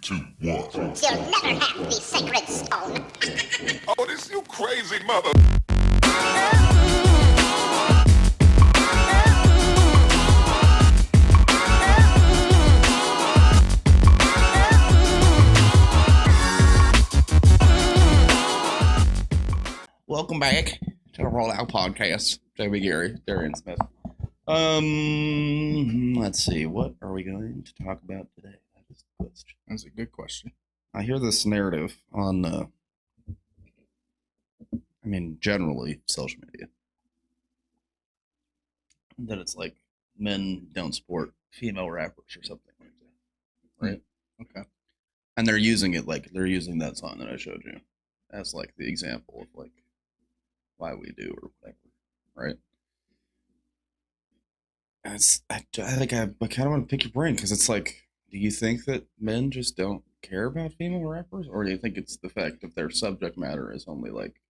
2, 1. You'll never have the sacred stone. Oh, this you crazy mother. Welcome back to the Rollout podcast. Geary, Darion Smith. Let's see. What are we going to talk about today? That is the question. That's a good question. I hear this narrative on, generally social media, that it's like men don't support female rappers or something like that, right? Okay. And they're using that song that I showed you as like the example of like why we do or whatever, right? And I kind of want to pick your brain because it's like, do you think that men just don't care about female rappers, or do you think it's the fact that their subject matter is only like,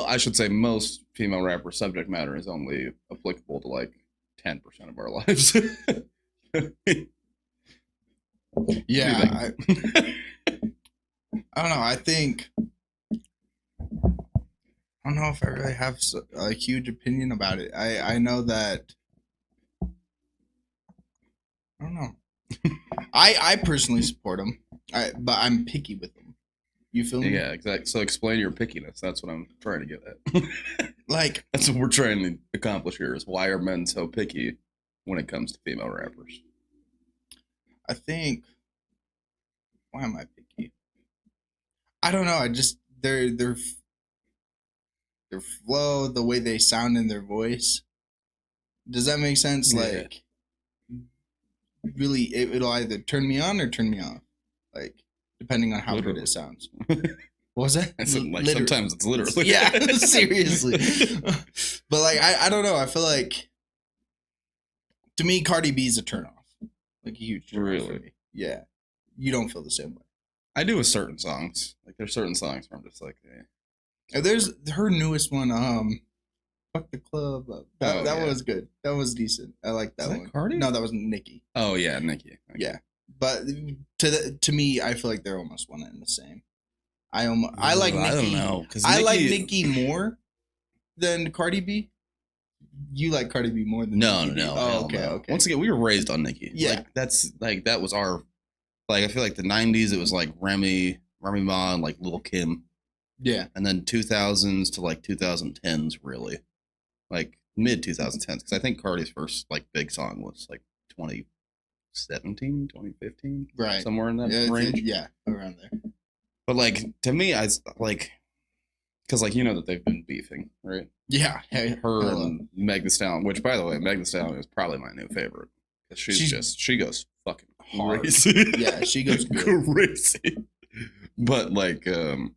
I should say most female rapper subject matter is only applicable to like 10% of our lives? Yeah, I don't know. I don't know if I really have a huge opinion about it. I know that. I don't know. I personally support them, but I'm picky with them. You feel me? Yeah, exactly. So explain your pickiness. That's what I'm trying to get at. Like, that's what we're trying to accomplish here, is why are men so picky when it comes to female rappers? I think, why am I picky? I don't know. I just their flow, the way they sound in their voice. Does that make sense? Yeah. Like, really, it'll either turn me on or turn me off. Like, depending on how Literally. good it sounds. What was that? Sometimes it's literally. Yeah, seriously. But like, I don't know. I feel like, to me, Cardi B is a turnoff. Like a huge turnoff Really? for me. Yeah. You don't feel the same way. I do with certain songs. Like there's certain songs where I'm just like, There's her newest one, Fuck the Club Up. That yeah. was good. That was decent. I like that Is that one. Cardi? No, that was Nicki. Oh yeah, Nicki. Okay. Yeah. But to me, I feel like they're almost one and the same. I like Nicki. I don't know. I like Nicki more than Cardi B. You like Cardi B more than No. Nicki? No. Oh, okay. Once again, we were raised on Nicki. Yeah. That was our, like, I feel like the 90s, it was like Remy Ma and like Lil' Kim. Yeah. And then 2000s to like 2010s, really. Like mid 2010s. Because I think Cardi's first like big song was like 2017, 2015. Right. Somewhere in that range. Yeah, around there. But like, to me, I like, because like, you know that they've been beefing, right? Yeah. Hey, Her and Meg Thee Stallion, which by the way, Meg Thee Stallion is probably my new favorite. She goes fucking hard. crazy. Yeah, she goes good. Crazy. But like, to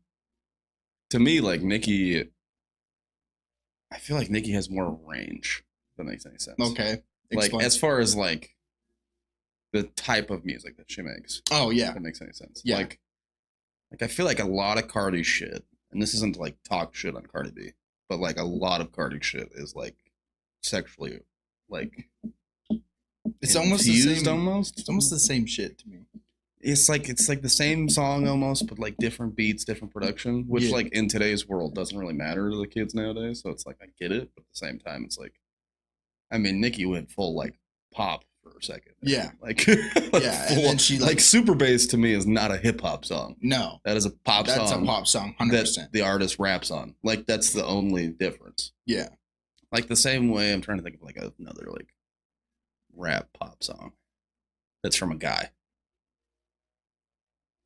me, like Nicki, I feel like Nicki has more range, if that makes any sense. Okay. Like, as far as like the type of music that she makes. Oh yeah. If that makes any sense. Yeah. Like I feel like a lot of Cardi shit, and this isn't like talk shit on Cardi B, but like a lot of Cardi shit is like sexually, like, it's almost the infused same. almost. It's almost the same shit to me. It's like the same song almost, but like different beats, different production, which Yeah. like in today's world doesn't really matter to the kids nowadays. So it's like I get it, but at the same time, it's like, I mean, Nicki went full like pop for a second. Yeah. Like, Yeah, and then she like Super Bass to me is not a hip hop song. No. That is a pop That's song. a pop song, 100%. That the artist raps on. Like that's the only difference. Yeah. Like the same way I'm trying to think of like another like rap pop song that's from a guy.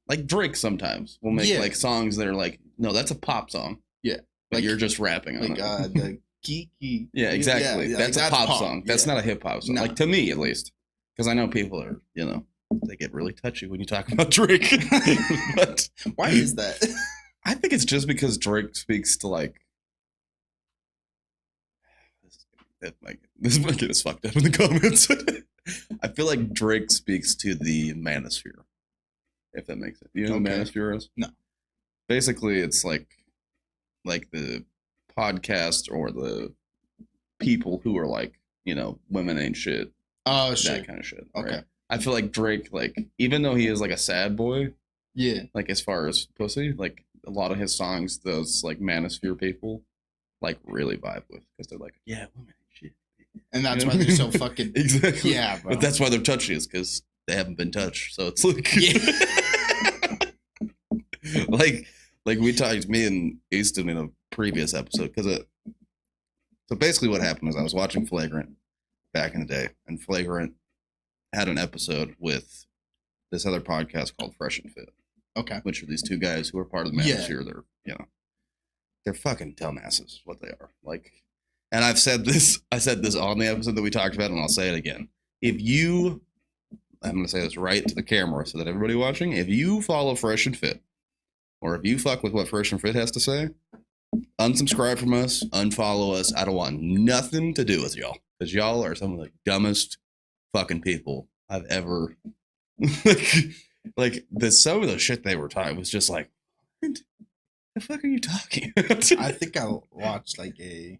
Like Drake sometimes will make like songs that are like, no, that's a pop song. Yeah. But Like, you're just rapping on like it. the geeky. Yeah, exactly. Yeah, that's like, a pop pop. song. That's Yeah. not a hip hop song. No. Like to me at least. Because I know people are, they get really touchy when you talk about Drake. But Why is that? I think it's just because Drake speaks to like, this might get us fucked up in the comments. I feel like Drake speaks to the manosphere, if that makes sense. You know what manosphere is? No. Basically, it's like the podcast or the people who are like, women ain't shit. Oh, that shit. kind of shit. Okay. Right? I feel like Drake, like, even though he is like a sad boy, Yeah. like as far as pussy, like a lot of his songs, those like manosphere people, like really vibe with because they're like, yeah, women, shit. And that's You know why what I they're so mean? fucking Exactly. Yeah, bro. But that's why they're touchy is because they haven't been touched. So it's like, like we talked, me and Easton in a previous episode, because so basically what happened is I was watching Flagrant back in the day, and Flagrant had an episode with this other podcast called Fresh and Fit, Okay. which are these two guys who are part of the Yeah. Manosphere. They're fucking dumbasses, what they are. Like, and I said this on the episode that we talked about, and I'll say it again. I'm going to say this right to the camera so that everybody watching, if you follow Fresh and Fit, or if you fuck with what Fresh and Fit has to say, unsubscribe from us, unfollow us. I don't want nothing to do with y'all, because y'all are some of the dumbest fucking people I've ever some of the shit they were talking was just like, what the fuck are you talking about? I think I watched like a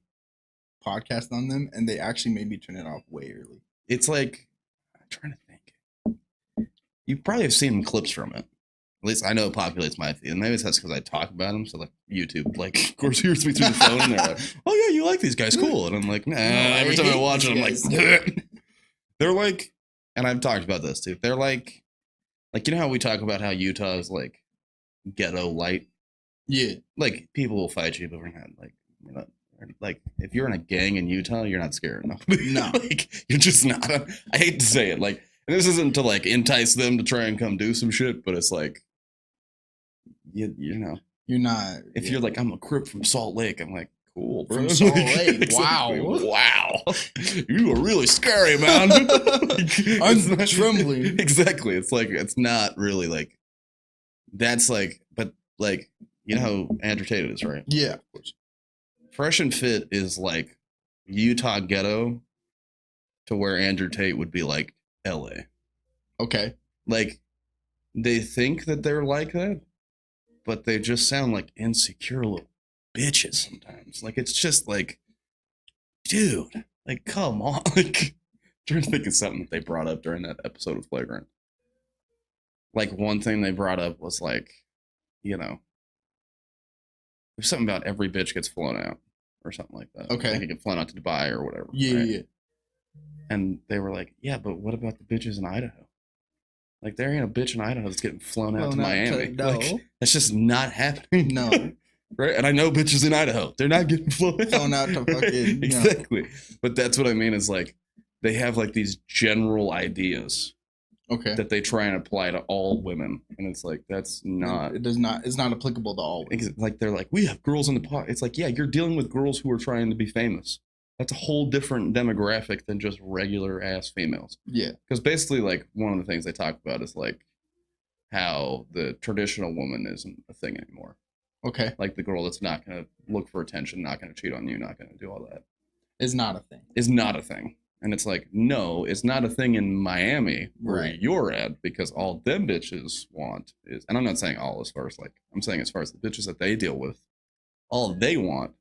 podcast on them, and they actually made me turn it off way early. It's like, I'm trying to think. You probably have seen clips from it. At least I know it populates my feed. And maybe that's because I talk about them. So like YouTube, like, of course, hears me through the phone, and they're like, oh yeah, you like these guys, cool. And I'm like, nah. Every time I watch it, I'm like, they're like, and I've talked about this too. They're like, you know how we talk about how Utah is like ghetto light? Yeah. Like, people will fight you, but we're not like, if you're in a gang in Utah, you're not scared enough. No. Like, you're just not. I hate to say it. Like, and this isn't to like entice them to try and come do some shit, but it's like, you know, You're not. if you're like, I'm a Crip from Salt Lake, I'm like, cool, bro. From Salt Lake. Exactly. Wow. Wow. You are really scary, man. I'm trembling. Exactly. It's like, it's not really like, that's like, but like, you know how Andrew Tate is, right? Yeah, of course. Fresh and Fit is like Utah ghetto to where Andrew Tate would be like LA. Okay. Like, they think that they're like that, but they just sound like insecure little bitches sometimes. Like, it's just like, dude, like, come on. Like, I'm trying to think of something that they brought up during that episode of Flagrant. Like, one thing they brought up was like, you know, there's something about every bitch gets flown out or something like that. Okay. Like, they get flown out to Dubai or whatever. Yeah, right? yeah. And they were like, yeah, but what about the bitches in Idaho? Like, there ain't a bitch in Idaho that's getting flown out to Miami. No. Like, that's just not happening. No. Right? And I know bitches in Idaho. They're not getting flown out. Flown out to fucking, Exactly. But that's what I mean is like, they have like these general ideas Okay. that they try and apply to all women. And it's like, that's not. It does not. It's not applicable to all women. Like, they're like, we have girls in the pot. It's like, yeah, you're dealing with girls who are trying to be famous. That's a whole different demographic than just regular ass females. Yeah. Because basically, like, one of the things they talk about is like how the traditional woman isn't a thing anymore. Okay. Like, the girl that's not going to look for attention, not going to cheat on you, not going to do all that, It's not a thing. is not a thing. And it's like, no, it's not a thing in Miami where Right. you're at, because all them bitches want is, and I'm not saying all as far as like, I'm saying as far as the bitches that they deal with, all they want,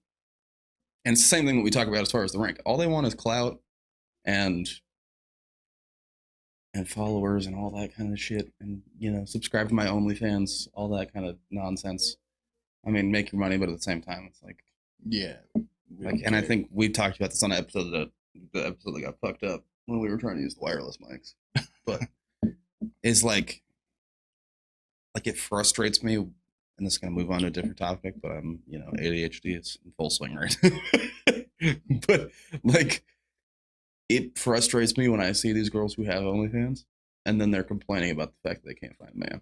and it's the same thing that we talk about as far as the rank, all they want is clout and followers and all that kind of shit, and, you know, subscribe to my OnlyFans, all that kind of nonsense. I mean, make your money, but at the same time, it's like, Yeah. like, and I think we talked about this on the episode that got fucked up when we were trying to use the wireless mics. But it's like it frustrates me, and this is gonna move on to a different topic, but I'm, you know, ADHD is in full swing right now. But like, it frustrates me when I see these girls who have OnlyFans and then they're complaining about the fact that they can't find a man.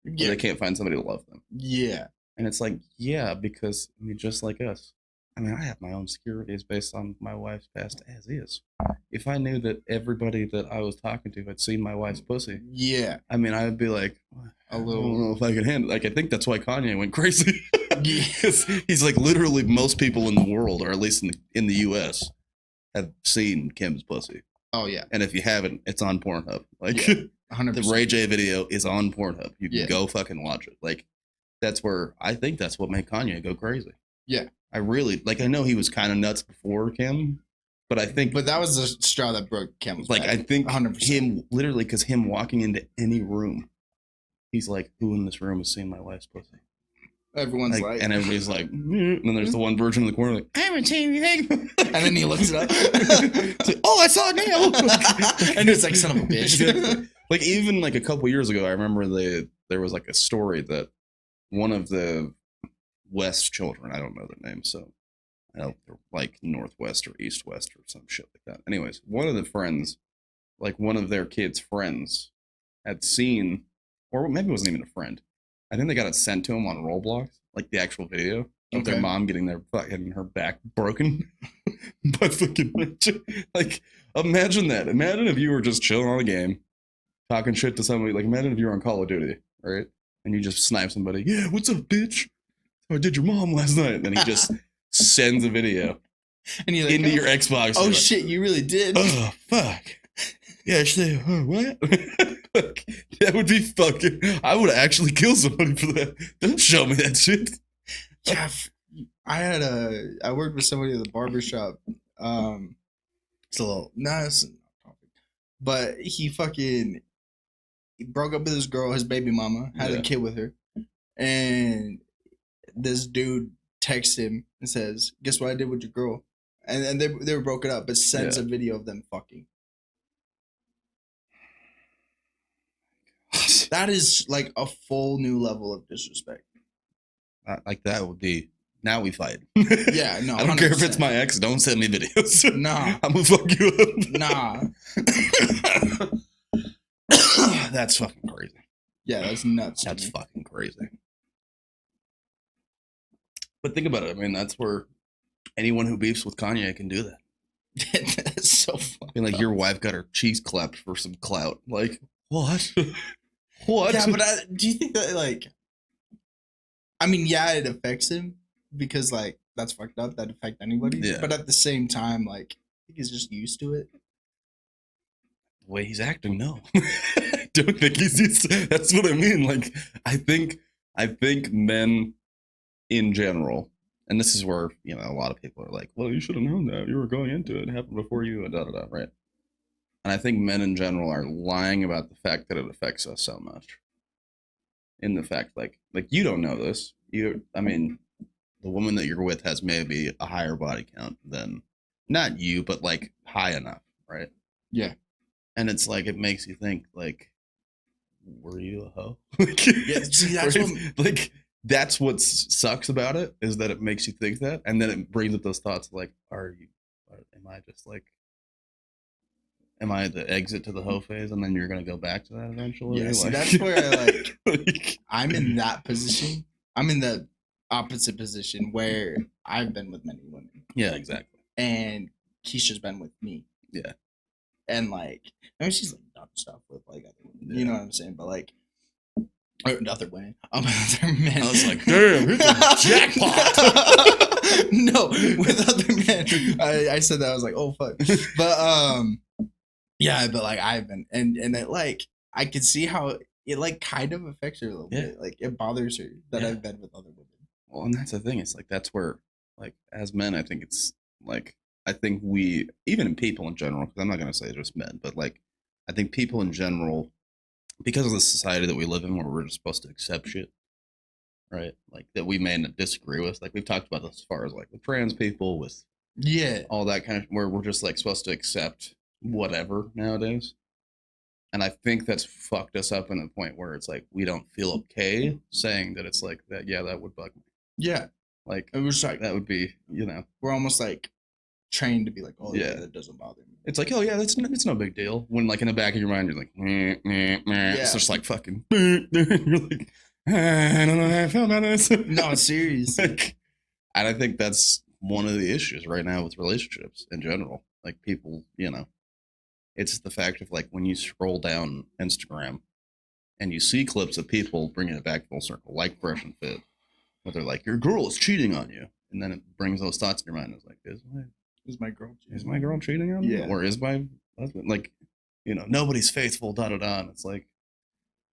Or Yeah. they can't find somebody to love them. Yeah. And it's like, yeah, because I mean, just like us. I mean, I have my own securities based on my wife's past as is. If I knew that everybody that I was talking to had seen my wife's pussy, Yeah. I mean, I would be like, A I little. don't know if I can handle it. Like, I think that's why Kanye went crazy. Yeah. 'Cause he's like, literally, most people in the world, or at least in the U.S., have seen Kim's pussy. Oh yeah. And if you haven't, it's on Pornhub. Like, Yeah. 100%. the Ray J video is on Pornhub. You can Yeah. go fucking watch it. Like, that's where I think that's what made Kanye go crazy. Yeah. I really, like, I know he was kind of nuts before Kim, But I think, But that was the straw that broke camel's like, back. I think 100%. him literally because him walking into any room, he's like, "Who in this room has seen my wife's pussy?" Everyone's like, and everybody's like, and then there's the one virgin in the corner like, "I haven't seen anything," and then he looks it up. It's like, "Oh, I saw it now," And it's like, son of a bitch. Like even like a couple years ago, I remember there was like a story that one of the West children, I don't know their name, so I don't they're like Northwest or East West or some shit like that. Anyways, one of the friends, like one of their kids' friends, had seen, or maybe it wasn't even a friend. I think they got it sent to him on Roblox, like the actual video of their mom getting her back broken by fucking like. Imagine that. Imagine if you were just chilling on a game, talking shit to somebody. Like imagine if you were on Call of Duty, right? And you just snipe somebody. Yeah, what's up, bitch? I did your mom last night. And then he just sends a video and you're like, into your Xbox. Oh like, shit, you really did. Oh fuck. Yeah, actually, what? Like, that would be fucking. I would actually kill somebody for that. Don't show me that shit. Yeah, I worked with somebody at the barbershop. It's a little it's not topic, but he broke up with his girl, his baby mama, had a kid with her, and this dude texts him and says, "Guess what I did with your girl?" And they were broken up, but sends a video of them fucking. That is like a full new level of disrespect. Like that would be. Now we fight. Yeah, no. I don't care if it's my ex. Don't send me videos. Nah, I'm gonna fuck you up. Nah. That's fucking crazy. Yeah, that's nuts. That's fucking crazy. But think about it. I mean, that's where anyone who beefs with Kanye can do that. That's so funny. I mean, like your wife got her cheese clapped for some clout. Like what? What? Yeah, but do you think that like? I mean, yeah, it affects him because like that's fucked up. That affect anybody. Yeah. But at the same time, like I think he's just used to it. The way he's acting, no. I don't think he's used to, that's what I mean. Like I think men in general, and this is where, you know, a lot of people are like, well, you should have known that. You were going into it. It happened before you and da-da-da, right? And I think men in general are lying about the fact that it affects us so much. In the fact, like you don't know this. I mean, the woman that you're with has maybe a higher body count than, not you, but like high enough, right? Yeah. And it's like, it makes you think, like, were you a hoe? Yeah, see, that's right? Like, that's what sucks about it, is that it makes you think that. And then it brings up those thoughts like, am I just like, am I the exit to the hoe phase? And then you're going to go back to that eventually? Yeah, see, like, that's where I like, I'm in that position. I'm in the opposite position where I've been with many women. Yeah, exactly. And Keisha's been with me. Yeah. And like, I mean, she's like done stuff with like other women, you know what I'm saying? But like, or other women, other men. I was like, damn, hit the jackpot. No, with other men. I said that, I was like, oh fuck. But yeah, but like I've been, and it like I could see how it like kind of affects her a little bit. Like it bothers her that I've been with other women. Well, and that's the thing. It's like, that's where, like, as men, I think it's like, I think we, even in people in general, because I'm not going to say just men, but like, I think people in general, because of the society that we live in where we're just supposed to accept shit, right? Like, that we may not disagree with. Like, we've talked about this as far as like with trans people, with all that kind of, where we're just like supposed to accept whatever nowadays. And I think that's fucked us up in the point where it's like, we don't feel okay saying that it's like that. Yeah, that would bug me. Yeah. Like, it was like, that would be, you know, we're almost like trained to be like, oh yeah, that doesn't bother me. It's like, oh yeah, it's no big deal. When like in the back of your mind, you're like, meh, meh, meh. It's just like fucking, you're like, I don't know how I feel about this. No, serious. Like, and I think that's one of the issues right now with relationships in general. Like people, you know, it's the fact of like when you scroll down Instagram and you see clips of people bringing it back full circle, like Fresh and Fit, where they're like, your girl is cheating on you. And then it brings those thoughts in your mind. It's like, is my girl cheating on me? Yeah. Or is my husband, like, you know, nobody's faithful, da-da-da. And it's like,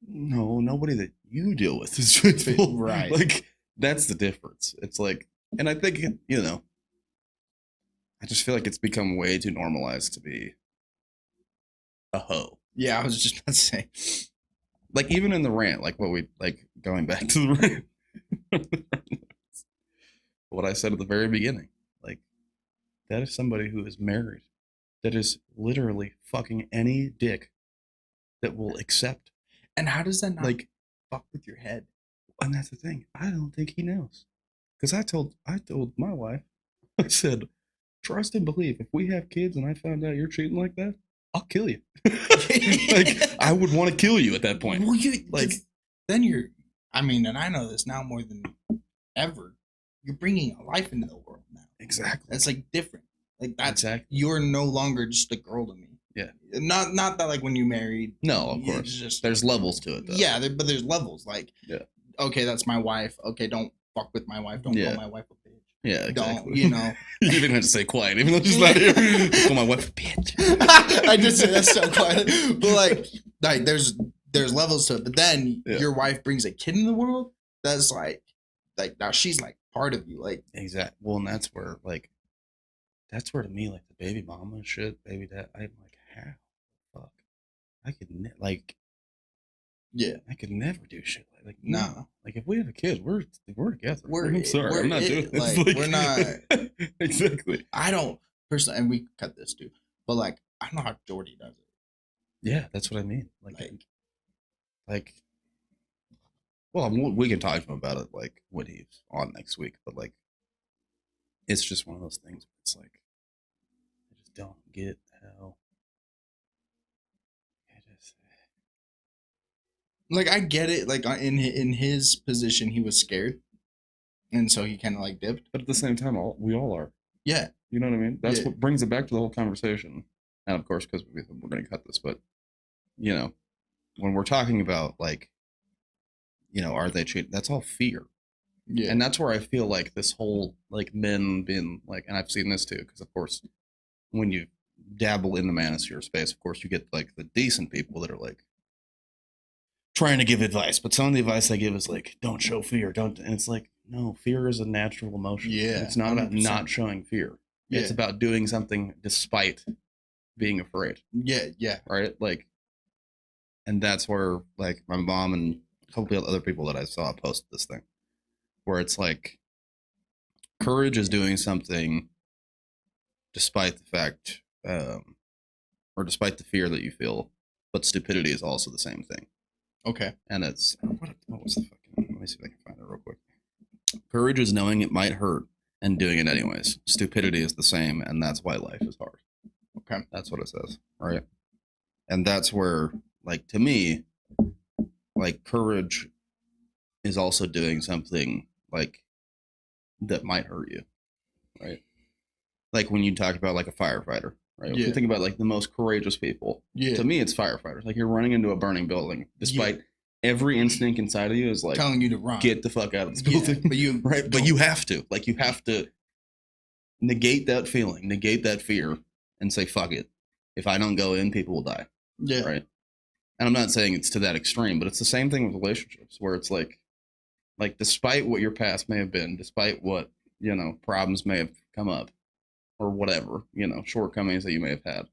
no, nobody that you deal with is faithful. Right. Like, that's the difference. It's like, and I think, you know, I just feel like it's become way too normalized to be a hoe. Yeah, I was just about to say. Like even in the rant, like what we like going back to the rant. What I said at the very beginning. Like that is somebody who is married. That is literally fucking any dick that will accept. And how does that not Like, fuck with your head? and that's the thing. I don't think he knows. Because I told my wife, I said, trust and believe. If we have kids and I found out you're cheating like that, I'll kill you. Like I would want to kill you at that point. Well, you Like then you're. I mean, and I know this now more than ever. You're bringing a life into the world now. exactly. That's like different. Like that's Exactly. you're no longer just a girl to me. Yeah. Not that like when you married. No, of it's course. just There's levels to it though. yeah, but there's levels. Like Yeah. Okay, that's my wife. Okay, don't fuck with my wife. Don't Yeah. call my wife a bitch. Yeah, exactly. Don't you know? You didn't have to say quiet, even though she's not here. Call my wife a bitch. I did say that's so quiet, but like there's levels to it. But then your wife brings a kid in the world. That's like now she's like part of you. Like Exactly. Well, and that's where to me, like the baby mama shit, baby dad. I'm like, how? Fuck. I could yeah, I could never do shit like no. no. Like if we have a kid, we're together. We're- I'm sorry, we're I'm not it. doing this. Like, we're not- exactly. I don't personally, and we cut this too. But like I don't know how Jordy does it. Yeah, that's what I mean. Like, well, we can talk to him about it like when he's on next week. But like, it's just one of those things. Where it's like, I just don't get how. Like I get it. Like in his position, he was scared, and so he kind of like dipped. But at the same time, we all are. Yeah, You know what I mean? That's Yeah. what brings it back to the whole conversation. And of course, because we're going to cut this, but you know, when we're talking about like, you know, are they cheating? That's all fear. yeah, And that's where I feel like this whole like men being like, and I've seen this too, because of course, when you dabble in the manosphere space, of course, you get like the decent people that are like trying to give advice, but some of the advice they give is like, don't show fear, don't. And it's like, no, fear is a natural emotion. Yeah, it's not about 100%. not showing fear. Yeah. It's about doing something despite being afraid, yeah. right? Like, and that's where like my mom and a couple of other people that I saw posted this thing, where it's like, courage is doing something despite the fact, or despite the fear that you feel, but stupidity is also the same thing. Okay. And it's what was the fucking? Let me see if I can find it real quick. Courage is knowing it might hurt and doing it anyways. Stupidity is the same, and that's why life is hard. Okay. That's what it says, right? And that's where, like, to me, like, courage is also doing something like that might hurt you, right? Like when you talk about like a firefighter, right? If Yeah. you think about like the most courageous people, Yeah. to me, it's firefighters. Like you're running into a burning building, despite every instinct inside of you is like telling you to run. get the fuck out of this Yeah, building. but you right? But you have to. Like you have to negate that feeling, negate that fear, and say, fuck it. If I don't go in, people will die. Yeah. Right. And I'm not saying it's to that extreme, but it's the same thing with relationships where it's like despite what your past may have been, despite what, you know, problems may have come up or whatever, you know, shortcomings that you may have had,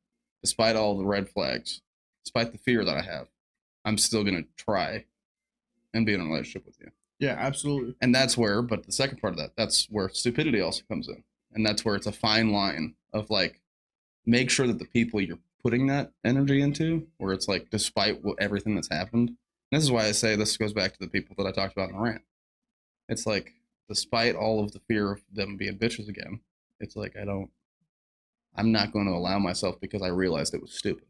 despite all the red flags, despite the fear that I have, I'm still going to try and be in a relationship with you. Yeah, absolutely. And that's where, but the second part of that, that's where stupidity also comes in. And that's where it's a fine line of like, make sure that the people you're putting that energy into, where it's like, despite everything that's happened, and this is why I say this goes back to the people that I talked about in the rant. It's like, despite all of the fear of them being bitches again, it's like, I'm not going to allow myself because I realized it was stupid.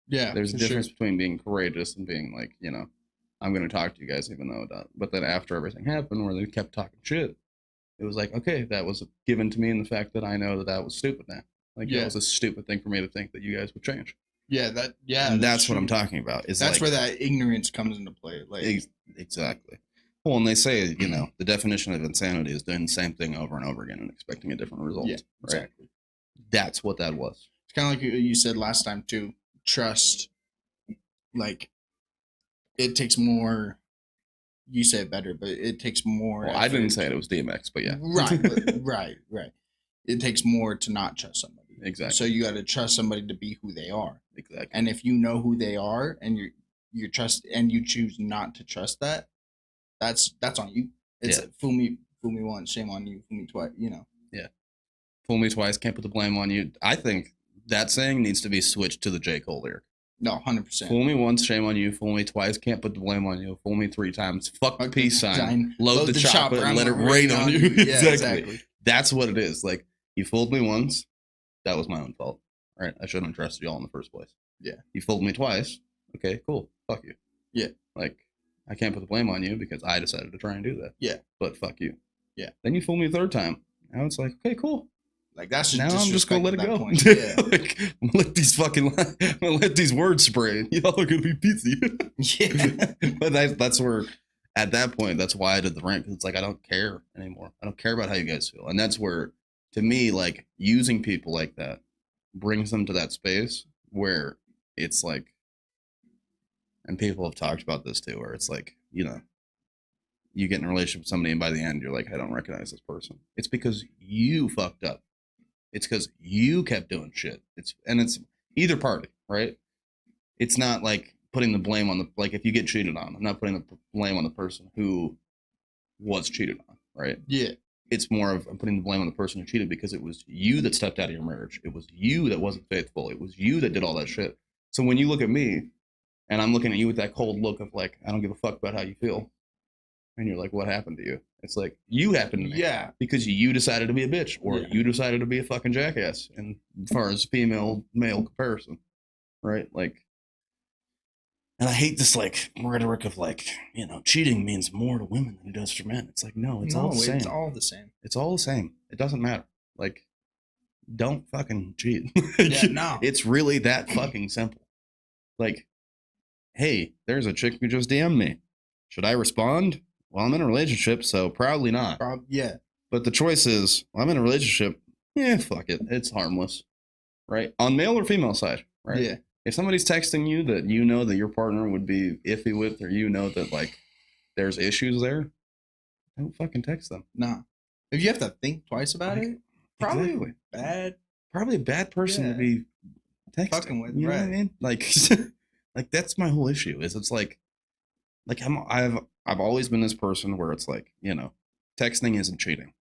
Yeah. There's a for difference sure. between being courageous and being like, you know, I'm going to talk to you guys even though it doesn't. But then after everything happened where they kept talking shit, it was like, okay, that was given to me in the fact that I know that was stupid now. Like, that was a stupid thing for me to think that you guys would change. Yeah, and that's what I'm talking about. Is that's like, where that ignorance comes into play. Like exactly. Well, and they say, you know, the definition of insanity is doing the same thing over and over again and expecting a different result. Yeah, right? exactly. That's what that was. It's kind of like you said last time too. Trust, like, it takes more. You say it better, but it takes more. Well, I didn't say it was DMX, but yeah. Right, right. it takes more to not trust somebody. Exactly. So you got to trust somebody to be who they are. Exactly. And if you know who they are and you trust and you choose not to trust that, that's on you. It's fool me once, shame on you. Fool me twice. You know. Yeah. Fool me twice, can't put the blame on you. I think that saying needs to be switched to the J. Cole lyric. No, 100%. Fool me once, shame on you. Fool me twice, can't put the blame on you. Fool me 3 times, fuck the peace sign. Load the chopper and let it rain on you. Yeah, exactly. That's what it is. Like, you fooled me once, that was my own fault. Right? I shouldn't have trusted y'all in the first place. Yeah. You fooled me twice. Okay, cool. Fuck you. Yeah. Like, I can't put the blame on you because I decided to try and do that. Yeah. But fuck you. Yeah. Then you fooled me a 3rd time. Now it's like, okay, cool. Like, that's just now I'm just gonna let it go. Yeah. Like, I'm gonna let these words spray. Y'all are gonna be busy. Yeah. But that's where, at that point, that's why I did the rant. Cause it's like I don't care anymore. I don't care about how you guys feel, and that's where, to me, like using people like that brings them to that space where it's like, and people have talked about this too, where it's like, you know, you get in a relationship with somebody and by the end you're like, I don't recognize this person. It's because you fucked up. It's because you kept doing shit. It's either party, right? It's not like putting the blame on like if you get cheated on, I'm not putting the blame on the person who was cheated on, right? Yeah. It's more of I'm putting the blame on the person who cheated because it was you that stepped out of your marriage. It was you that wasn't faithful. It was you that did all that shit. So when you look at me and I'm looking at you with that cold look of like, I don't give a fuck about how you feel. And you're like, what happened to you? It's like, you happened to me. Yeah. Because you decided to be a bitch or you decided to be a fucking jackass. And as far as female-male comparison, right? Like, and I hate this like rhetoric of like, you know, cheating means more to women than it does for men. It's like, no, it's all the same. It's all the same. It's all the same. It doesn't matter. Like, don't fucking cheat. Yeah, no. It's really that fucking simple. Like, hey, there's a chick who just DM'd me. Should I respond? Well, I'm in a relationship, so probably not. Yeah. But the choice is, well, I'm in a relationship. Yeah, fuck it. It's harmless. Right? On male or female side. Right? Yeah. If somebody's texting you that you know that your partner would be iffy with, or you know that, like, there's issues there, don't fucking text them. Nah. If you have to think twice about it, probably bad. Probably a bad person to be texting. Fucking with, you know right. what I mean? Like, like that's my whole issue. Is it's like I've always been this person where it's like, you know, texting isn't cheating,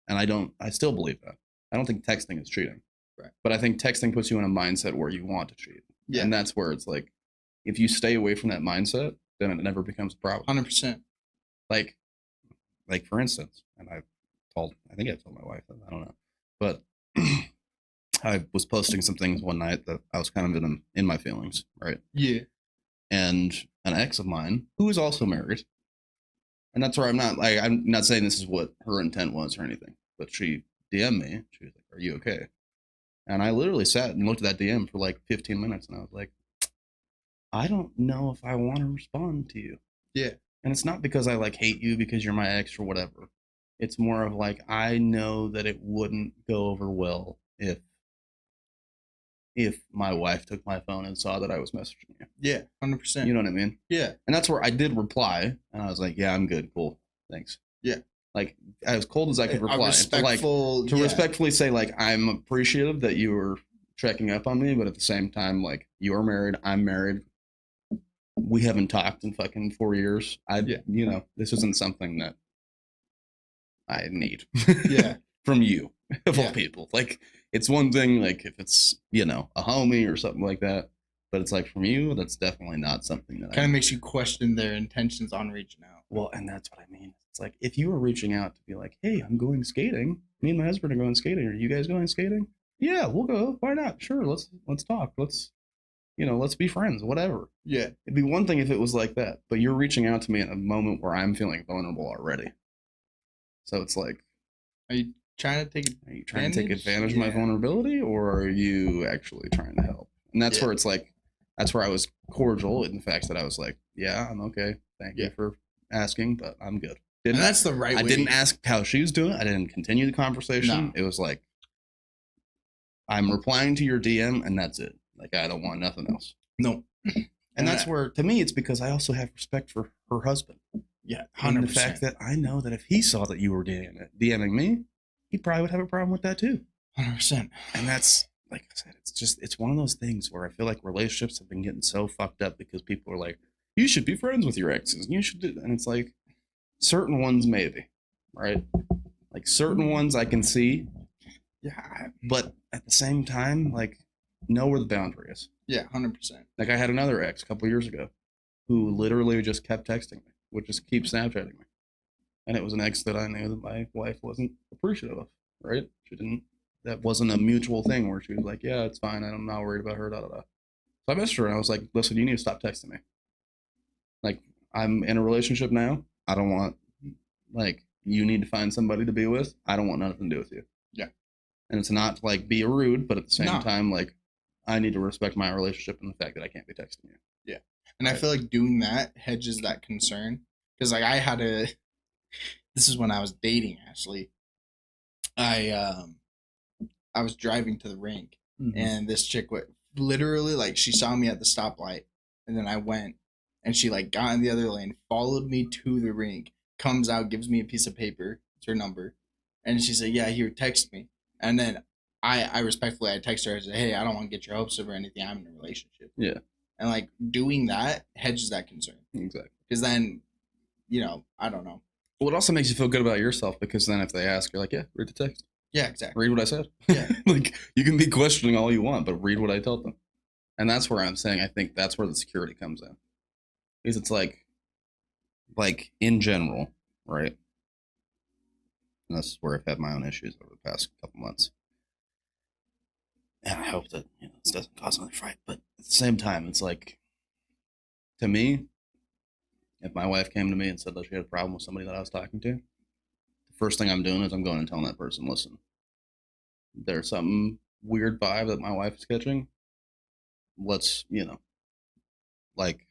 and I still believe that. I don't think texting is cheating, right? But I think texting puts you in a mindset where you want to cheat, and that's where it's like, if you stay away from that mindset, then it never becomes a problem. 100%. Like for instance, and I think I told my wife, I don't know, but I was posting some things one night that I was kind of in my feelings, right? Yeah. And an ex of mine who is also married, and that's where I'm not saying this is what her intent was or anything, but she DM'd me. She was like, "Are you okay?" And I literally sat and looked at that DM for like 15 minutes, and I was like, I don't know if I want to respond to you. Yeah. And it's not because I like hate you because you're my ex or whatever. It's more of like, I know that it wouldn't go over well if my wife took my phone and saw that I was messaging you. Yeah, 100%. You know what I mean? Yeah. And that's where I did reply, and I was like, yeah, I'm good, cool, thanks. Yeah. Like, as cold as I could reply. To respectfully say, like, I'm appreciative that you were checking up on me, but at the same time, like, you're married, I'm married. We haven't talked in fucking 4 years. You know, this isn't something that I need. Yeah. From you, of all people. Like, it's one thing, like, if it's, you know, a homie or something like that, but it's like, from you, that's definitely not something that kind of makes you question their intentions on reaching out. Well, and that's what I mean. It's like, if you were reaching out to be like, hey, I'm going skating. Me and my husband are going skating. Are you guys going skating? Yeah, we'll go. Why not? Sure, let's talk. Let's be friends, whatever. Yeah. It'd be one thing if it was like that, but you're reaching out to me at a moment where I'm feeling vulnerable already. So it's like, Are you trying to take advantage of my vulnerability, or are you actually trying to help? And that's where it's like, that's where I was cordial in the fact that I was like, yeah, I'm okay. Thank you for asking, but I'm good. And that's the right way. I didn't ask how she was doing. I didn't continue the conversation. No. It was like, I'm replying to your DM, and that's it. Like, I don't want nothing else. No. And that's where, to me, it's because I also have respect for her husband. Yeah, 100%. And the fact that I know that if he saw that you were DMing me, he probably would have a problem with that too. 100%. And that's, like I said, it's one of those things where I feel like relationships have been getting so fucked up because people are like, you should be friends with your exes. You should do, and it's like, certain ones maybe, right? Like certain ones I can see, Yeah. but at the same time, like, know where the boundary is. Yeah, 100%. Like I had another ex a couple years ago who literally just kept texting me, would just keep Snapchatting me. And it was an ex that I knew that my wife wasn't appreciative of, right? She didn't, that wasn't a mutual thing where she was like, yeah, it's fine. I'm not worried about her, da da da. So I missed her and I was like, listen, you need to stop texting me. Like, I'm in a relationship now. I don't want, like, you need to find somebody to be with. I don't want nothing to do with you. Yeah. And it's not like be rude, but at the same No. time, like, I need to respect my relationship and the fact that I can't be texting you. Yeah. And I feel like doing that hedges that concern. Because, like, this is when I was dating Ashley. I was driving to the rink, and this chick went literally, like, she saw me at the stoplight, and then I went, and she, like, got in the other lane, followed me to the rink, comes out, gives me a piece of paper, it's her number, and she said, yeah, here, text me. And then I respectfully, I text her, I said, hey, I don't want to get your hopes up or anything, I'm in a relationship. Yeah. And, like, doing that hedges that concern. Exactly. Because then, you know, I don't know. Well, it also makes you feel good about yourself because then if they ask, you're like, yeah, read the text. Yeah, exactly. Read what I said. Yeah. Like, you can be questioning all you want, but read what I told them. And that's where I'm saying I think that's where the security comes in. Because it's like in general, right? And this is where I've had my own issues over the past couple months. And I hope that, you know, this doesn't cause another fight. But at the same time, it's like, to me, if my wife came to me and said that she had a problem with somebody that I was talking to, the first thing I'm doing is I'm going and telling that person, listen, there's some weird vibe that my wife is catching. Let's, you know, like,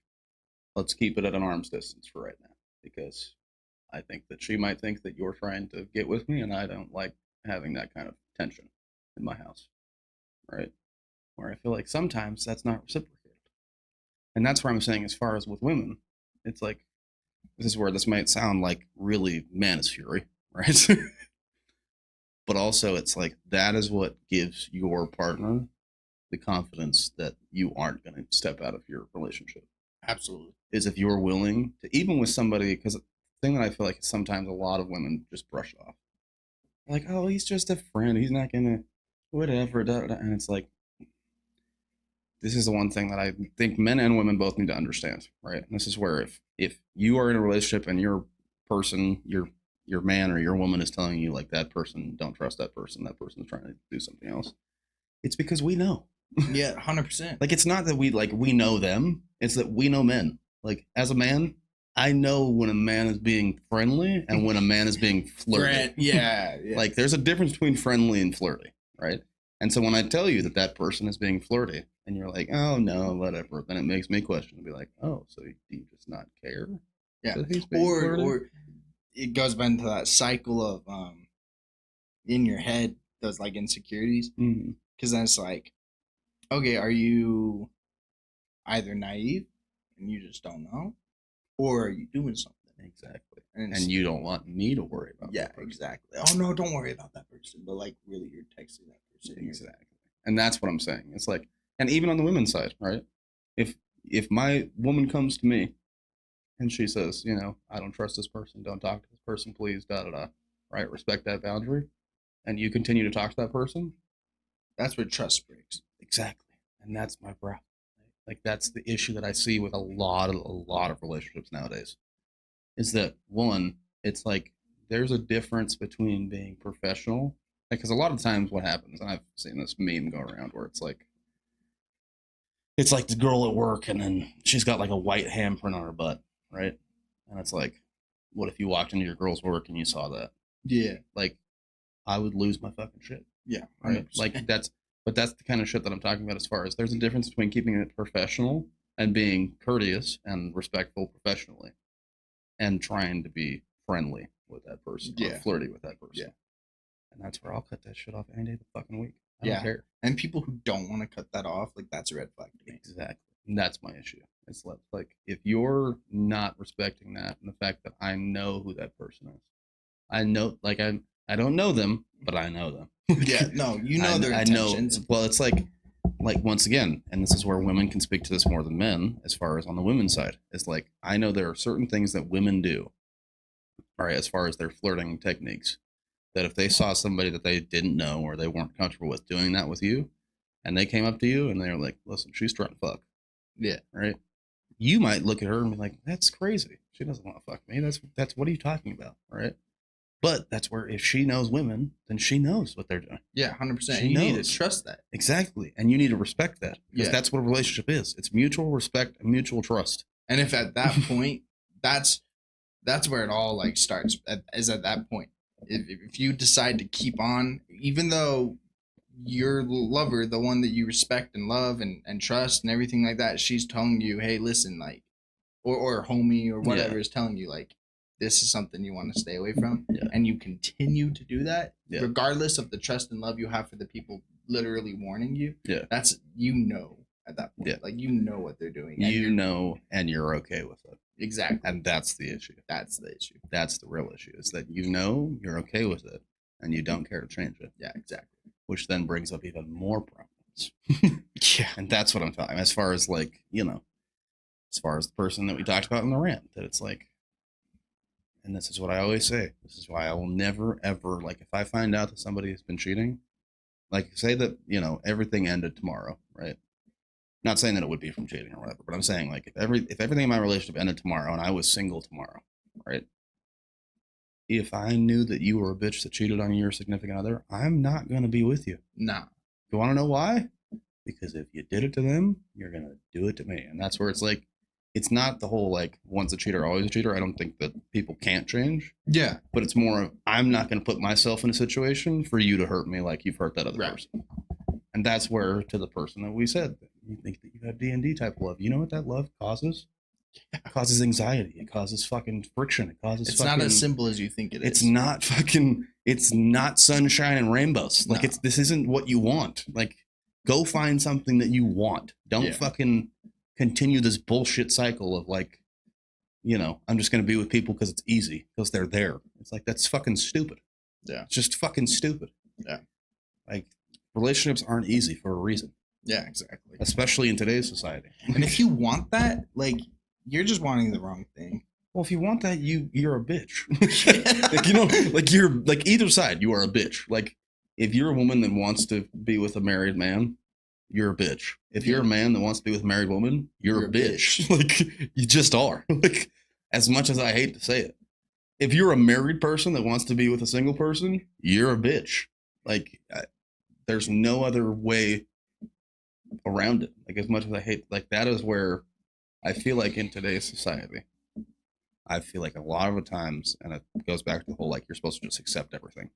let's keep it at an arm's distance for right now. Because I think that she might think that you're trying to get with me, and I don't like having that kind of tension in my house. Right? Where I feel like sometimes that's not reciprocated. And that's where I'm saying, as far as with women, it's like, this is where this might sound like really man is fury, right? But also, it's like, that is what gives your partner the confidence that you aren't going to step out of your relationship. Absolutely. Is if you're willing to, even with somebody, because the thing that I feel like sometimes a lot of women just brush off. Like, oh, he's just a friend. He's not going to, whatever. Da, da, da. And it's like, this is the one thing that I think men and women both need to understand, right? And this is where if you are in a relationship and your person, your man or your woman is telling you, like, that person, don't trust that person is trying to do something else, it's because we know. Yeah, 100%. Like, it's not that we know them, it's that we know men. Like, as a man, I know when a man is being friendly and when a man is being flirty. Yeah. Like, there's a difference between friendly and flirty, right? And so when I tell you that that person is being flirty and you're like, oh no, whatever, then it makes me question and be like, oh, so do you just not care? Yeah. That he's being flirty? Or it goes back into that cycle of in your head, those, like, insecurities. Because then it's like, okay, are you either naive and you just don't know, or are you doing something? Exactly. And you don't want me to worry about yeah, that person. exactly. Oh no, don't worry about that person. But, like, really, you're texting that person. Exactly. And that's what I'm saying. It's like, and even on the women's side, right? If my woman comes to me and she says, you know, I don't trust this person, don't talk to this person, please, da da da, right? Respect that boundary, and you continue to talk to that person, That's where trust breaks. exactly. And that's my problem. Like, that's the issue that I see with a lot of relationships nowadays. Is that, one, it's like, there's a difference between being professional, because a lot of times what happens, and I've seen this meme go around where it's like the girl at work and then she's got like a white handprint on her butt, right? And it's like, what if you walked into your girl's work and you saw that? Yeah. Like, I would lose my fucking shit. Yeah. Right? 100%. Like, that's the kind of shit that I'm talking about, as far as there's a difference between keeping it professional and being courteous and respectful professionally and trying to be friendly with that person, or flirty with that person. Yeah. And that's where I'll cut that shit off any day of the fucking week. I Yeah. don't care. And people who don't want to cut that off, like, that's a red flag to me. Exactly. And that's my issue. It's like, if you're not respecting that and the fact that I know who that person is, I know, like, I don't know them, but I know them. Yeah, no, you know their I know. intentions. Well, it's like once again, and this is where women can speak to this more than men, as far as on the women's side. It's like I know there are certain things that women do, all right, as far as their flirting techniques, that if they saw somebody that they didn't know or they weren't comfortable with doing that with you, and they came up to you and they're like, "Listen, she's trying to fuck," Yeah, right? You might look at her and be like, "That's crazy. She doesn't want to fuck me. That's what are you talking about?" Right? But that's where if she knows women, then she knows what they're doing. yeah, 100%. She You need to knows. trust that. Exactly. And you need to respect that. Because Yeah. that's what a relationship is. It's mutual respect and mutual trust. And if at that point, that's where it all like starts. Is at that point, if you decide to keep on, even though your lover, the one that you respect and love and trust and everything like that, she's telling you, hey, listen, like, or homie or whatever is telling you, like, this is something you want to stay away from, and you continue to do that, regardless of the trust and love you have for the people literally warning you. Yeah, that's at that point, like you know what they're doing. You know, and you're okay with it. Exactly, and that's the issue. That's the issue. That's the real issue. Is that you know you're okay with it, and you don't care to change it. Yeah, exactly. Which then brings up even more problems. Yeah, and that's what I'm talking. As far as like as far as the person that we talked about in the rant, that it's like. And this is what I always say. This is why I will never, ever, like, if I find out that somebody has been cheating, like, say that, everything ended tomorrow, right? Not saying that it would be from cheating or whatever, but I'm saying, like, if everything in my relationship ended tomorrow and I was single tomorrow, right? If I knew that you were a bitch that cheated on your significant other, I'm not going to be with you. Nah. You want to know why? Because if you did it to them, you're going to do it to me. And that's where it's like, it's not the whole like once a cheater, always a cheater. I don't think that people can't change. Yeah. But it's more of I'm not going to put myself in a situation for you to hurt me like you've hurt that other person. And that's where to the person that we said, you think that you have D&D type love. You know what that love causes? It causes anxiety. It causes fucking friction. It causes it's not as simple as you think it is. It's not sunshine and rainbows. Like this isn't what you want. Like go find something that you want. Don't fucking continue this bullshit cycle of like, I'm just going to be with people because it's easy, because they're there. It's like, that's fucking stupid. Yeah. It's just fucking stupid. Yeah. Like, relationships aren't easy for a reason. Yeah, exactly. Especially in today's society. And if you want that, like, you're just wanting the wrong thing. Well, if you want that, you're a bitch. Like, you're, like, either side, you are a bitch. Like, if you're a woman that wants to be with a married man, you're a bitch. If you're a man that wants to be with a married woman, you're a bitch. Like, you just are. Like, as much as I hate to say it. If you're a married person that wants to be with a single person, you're a bitch. Like, there's no other way around it. Like, as much as I hate, like, that is where I feel like in today's society, I feel like a lot of the times, and it goes back to the whole, like, you're supposed to just accept everything,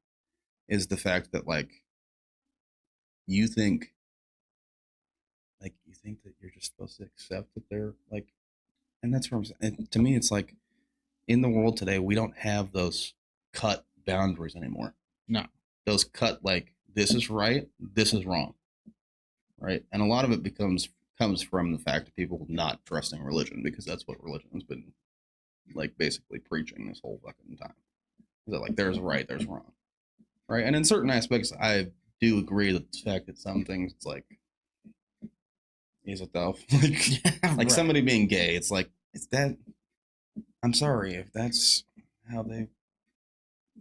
is the fact that, like, you think that you're just supposed to accept that they're like, and that's where and to me, it's like in the world today, we don't have those cut boundaries anymore. No, those cut, like, this is right, this is wrong. Right. And a lot of it comes from the fact of people not trusting religion, because that's what religion has been like basically preaching this whole fucking time. Is that like there's right, there's wrong. Right. And in certain aspects, I do agree that the fact that some things it's like, is it though? Like somebody being gay, it's like, is that, I'm sorry, if that's how they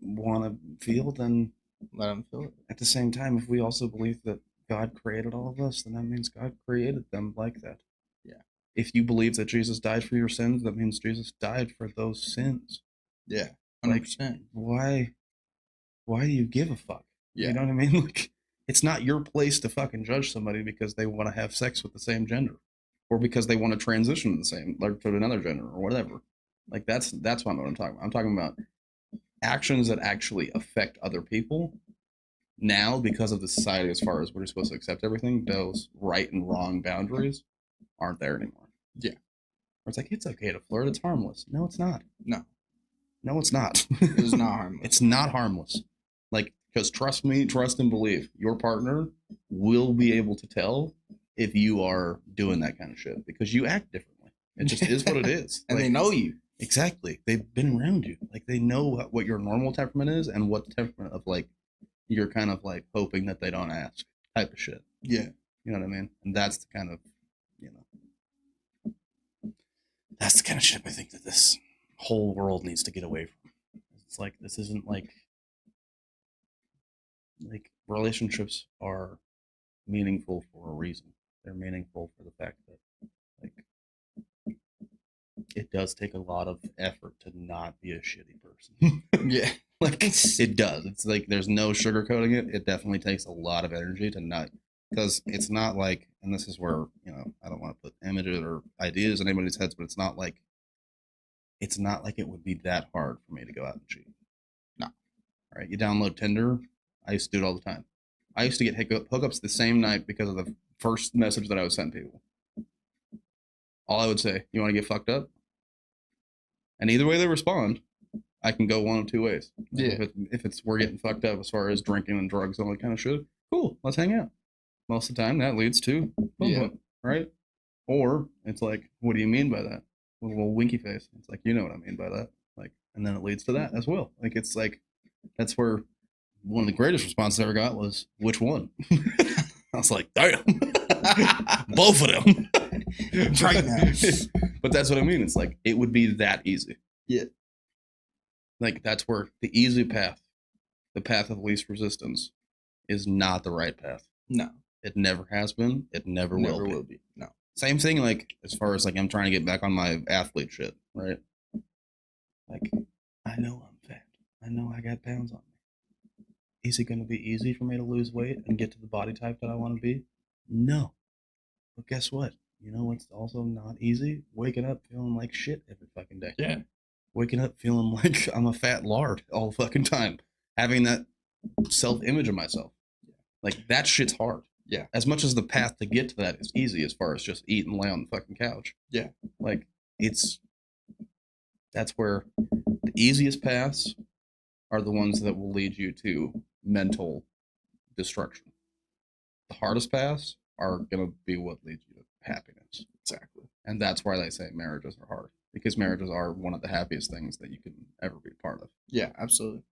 want to feel, then let them feel it. At the same time, if we also believe that God created all of us, then that means God created them like that. Yeah. If you believe that Jesus died for your sins, that means Jesus died for those sins. Yeah. 100%. Like, why do you give a fuck? Yeah. You know what I mean? Like, it's not your place to fucking judge somebody because they want to have sex with the same gender, or because they want to transition to the same, like, to another gender or whatever. Like, that's what I'm talking about. I'm talking about actions that actually affect other people. Now, because of the society, as far as we're supposed to accept everything, those right and wrong boundaries aren't there anymore. Yeah. Or it's like, it's okay to flirt, it's harmless. No, it's not. No, it's not. It's not harmless. It's not harmless. Like, because trust me, trust and believe, your partner will be able to tell if you are doing that kind of shit, because you act differently. It just is what it is. And like, they know you. Exactly. They've been around you. Like they know what your normal temperament is and what the temperament of like you're kind of like hoping that they don't ask type of shit. Yeah. You know what I mean? And that's the kind of, you know, that's the kind of shit I think that this whole world needs to get away from. It's like this isn't like relationships are meaningful for a reason. They're meaningful for the fact that like it does take a lot of effort to not be a shitty person. Yeah. Like it does. It's like there's no sugarcoating it. It definitely takes a lot of energy to not, because it's not like, and this is where, you know, I don't want to put images or ideas in anybody's heads, but it's not like it would be that hard for me to go out and cheat. No. All right, you download Tinder. I used to do it all the time. I used to get hookups the same night because of the first message that I would send people. All I would say, you want to get fucked up? And either way they respond, I can go one of two ways. Yeah. If it's we're getting fucked up as far as drinking and drugs and all that kind of shit, cool, let's hang out. Most of the time that leads to right? Or it's like, what do you mean by that? With a little winky face. It's like, you know what I mean by that. Like, and then it leads to that as well. Like it's like that's where one of the greatest responses I ever got was, which one? I was like, damn. Both of them. Right now. But that's what I mean. It's like it would be that easy. Yeah. Like that's where the easy path, the path of least resistance, is not the right path. No. It never has been. It never will be. No. Same thing like as far as like I'm trying to get back on my athlete shit, right? Like I know I'm fat. I know I got pounds on me. Is it going to be easy for me to lose weight and get to the body type that I want to be? No. But guess what? You know what's also not easy? Waking up feeling like shit every fucking day. Yeah. Waking up feeling like I'm a fat lard all fucking time. Having that self-image of myself. Like that shit's hard. Yeah. As much as the path to get to that is easy as far as just eat and lay on the fucking couch. Yeah. Like that's where the easiest paths are the ones that will lead you to mental destruction. The hardest paths are going to be what leads you to happiness. Exactly. And that's why they say marriages are hard, because marriages are one of the happiest things that you can ever be a part of. Yeah, absolutely.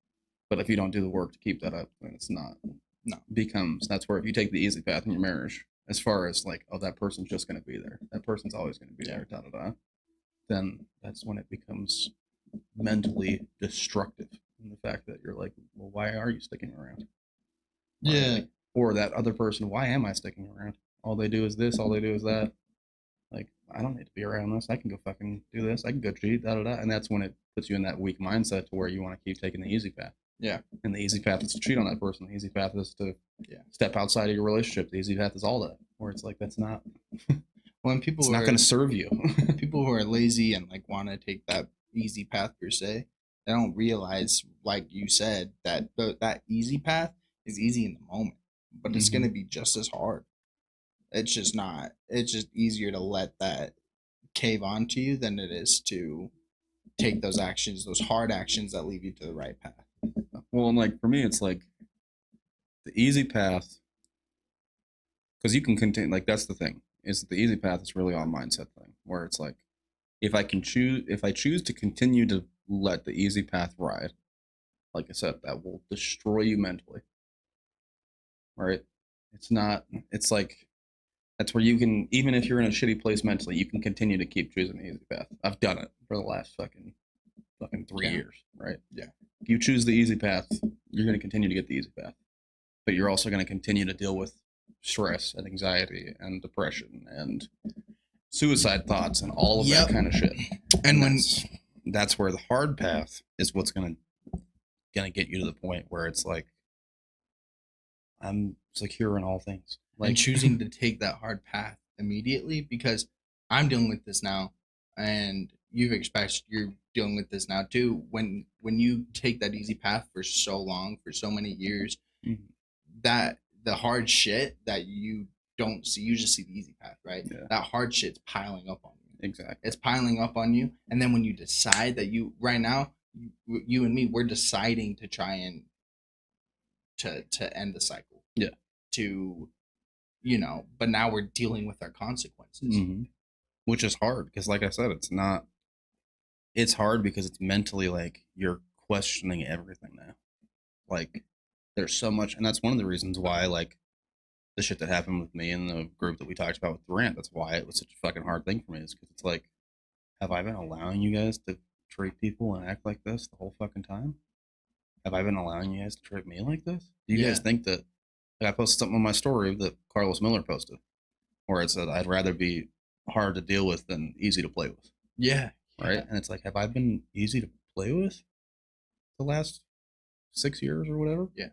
But if you don't do the work to keep that up, then it's not. No. That's where if you take the easy path in your marriage, as far as like, oh, that person's just going to be there. That person's always going to be there, da-da-da. Then that's when it becomes mentally destructive. And the fact that you're like, well, why are you sticking around? Yeah. Or that other person, why am I sticking around? All they do is this, all they do is that. Like, I don't need to be around this. I can go fucking do this. I can go cheat, da-da-da. And that's when it puts you in that weak mindset to where you want to keep taking the easy path. Yeah. And the easy path is to cheat on that person. The easy path is to step outside of your relationship. The easy path is all that. Where it's like, that's not... When people it's not going to serve you. People who are lazy and like want to take that easy path per se, they don't realize, like you said, that that easy path is easy in the moment, but it's going to be just as hard. It's just not. It's just easier to let that cave onto you than it is to take those actions, those hard actions that lead you to the right path. Well, and like for me, it's like the easy path, because you can continue. Like that's the thing. Is that the easy path is really on mindset thing, where it's like, if I choose to continue to let the easy path ride, like I said, that will destroy you mentally. Right? It's like, that's where you can, even if you're in a shitty place mentally, you can continue to keep choosing the easy path. I've done it for the last fucking 3 years, right? Yeah. If you choose the easy path, you're going to continue to get the easy path. But you're also going to continue to deal with stress and anxiety and depression and suicide thoughts and all of that kind of shit. And when that's where the hard path is what's gonna get you to the point where it's like, I'm secure in all things. Like and choosing to take that hard path immediately, because I'm dealing with this now, and you're dealing with this now too. When you take that easy path for so long, for so many years, that the hard shit that you don't see, you just see the easy path, right? Yeah. That hard shit's piling up on you. Exactly. It's piling up on you. And then when you decide that right now, you and me, we're deciding to try and to end the cycle. Yeah. But now we're dealing with our consequences. Which is hard because, like I said, it's hard because it's mentally like you're questioning everything now. Like there's so much, and that's one of the reasons why like the shit that happened with me and the group that we talked about with Durant. That's why it was such a fucking hard thing for me. Is because it's like, have I been allowing you guys to treat people and act like this the whole fucking time? Have I been allowing you guys to treat me like this? Do you guys think that? Like I posted something on my story that Carlos Miller posted, where it said, "I'd rather be hard to deal with than easy to play with." Yeah. Right, and it's like, have I been easy to play with the last 6 years or whatever? Yeah.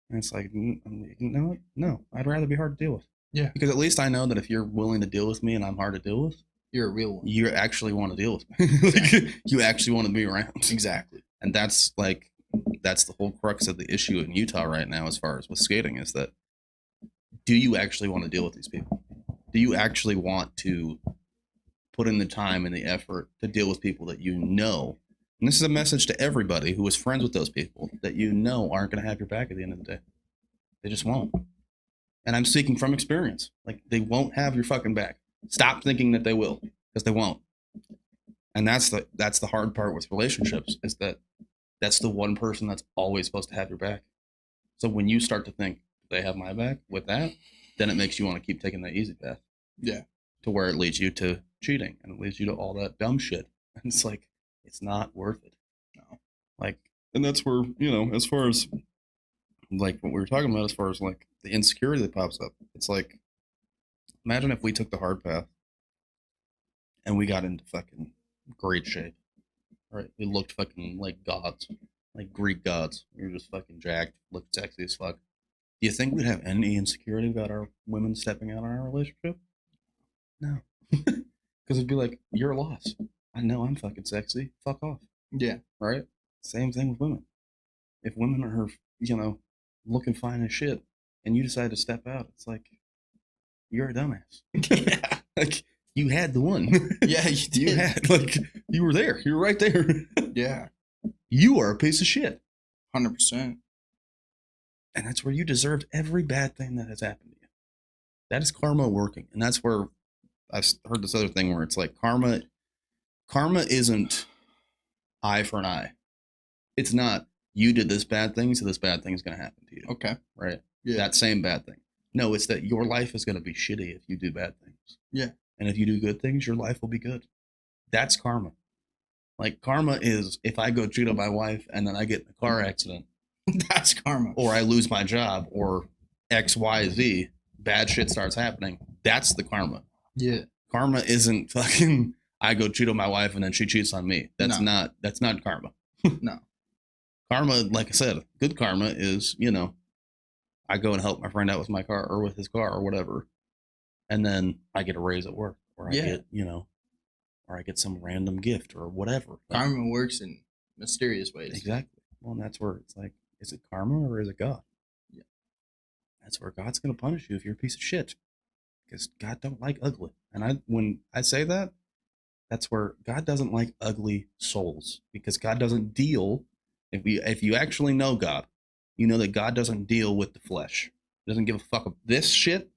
And it's like, no, I'd rather be hard to deal with. Yeah. Because at least I know that if you're willing to deal with me and I'm hard to deal with, You're a real one. you actually want to deal with me. Like, you actually want to be around. Exactly. And that's the whole crux of the issue in Utah right now, as far as with skating, is that do you actually want to deal with these people? Do you actually want to put in the time and the effort to deal with people that you know? And this is a message to everybody who is friends with those people that you know aren't going to have your back at the end of the day. They just won't. And I'm speaking from experience. Like, they won't have your fucking back. Stop thinking that they will, because they won't. And that's the hard part with relationships, is that that's the one person that's always supposed to have your back. So when you start to think they have my back with that, then it makes you want to keep taking that easy path. Yeah. To where it leads you to cheating and it leads you to all that dumb shit. And it's like, it's not worth it. No. Like, and that's where, as far as like what we were talking about, as far as like the insecurity that pops up, it's like, imagine if we took the hard path and we got into fucking great shape. Right? We looked fucking like gods, like Greek gods. We were just fucking jacked, looked sexy as fuck. Do you think we'd have any insecurity about our women stepping out on our relationship? No. Because it'd be like, you're a loss. I know I'm fucking sexy. Fuck off. Yeah. Right? Same thing with women. If women are, looking fine as shit and you decide to step out, it's like, you're a dumbass. Yeah. Like, you had the one. Yeah, you did. You were there. You were right there. Yeah. You are a piece of shit. 100%. And that's where you deserved every bad thing that has happened to you. That is karma working. And that's where I've heard this other thing where it's like karma isn't eye for an eye. It's not, you did this bad thing, so this bad thing is going to happen to you. Okay. Right? Yeah. That same bad thing. No, it's that your life is going to be shitty if you do bad things. Yeah. And if you do good things, your life will be good. That's karma. Like, karma is if I go cheat on my wife and then I get in a car accident. That's karma. Or I lose my job or X, Y, Z, bad shit starts happening. That's the karma. Yeah. Karma isn't fucking I go cheat on my wife and then she cheats on me. That's not karma. No. Karma, like I said, good karma is, I go and help my friend out with my car or with his car or whatever. And then I get a raise at work, or I get, or I get some random gift or whatever. Karma works in mysterious ways. Exactly. Well, and that's where it's like, is it karma or is it God? Yeah. That's where God's going to punish you if you're a piece of shit. Because God don't like ugly. And when I say that, that's where God doesn't like ugly souls. Because God doesn't deal, if you actually know God, you know that God doesn't deal with the flesh. He doesn't give a fuck about this shit.